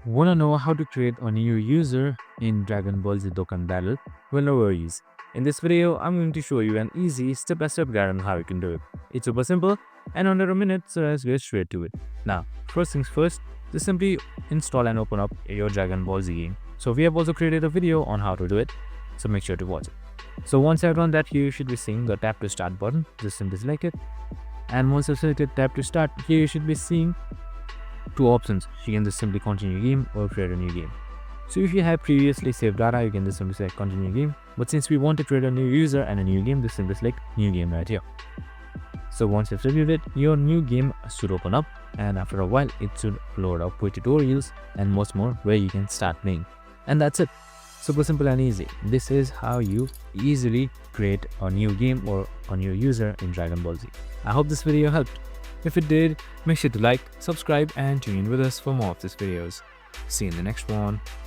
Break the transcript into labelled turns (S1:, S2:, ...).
S1: Wanna know how to create a new user in Dragon Ball Z Dokkan Battle? Well, no worries. In this video, I'm going to show you an easy step-by-step guide on how you can do it. It's super simple and under a minute, so let's get straight to it. Now, first things first, just simply install and open up your Dragon Ball Z game. So we have also created a video on how to do it, so make sure to watch it. So once I've done that, here you should be seeing the tap to start button. Just simply select it. And once you've selected tap to start, here you should be seeing two options. You can just simply continue game or create a new game. So if you have previously saved data, you can just simply select continue game. But since we want to create a new user and a new game, just simply select new game right here. So once you've reviewed it, your new game should open up, and after a while it should load up with tutorials and much more where you can start playing. And that's it. Super simple and easy. This is how you easily create a new game or a new user in Dragon Ball Z. I hope this video helped. If it did, make sure to like, subscribe and tune in with us for more of these videos. See you in the next one.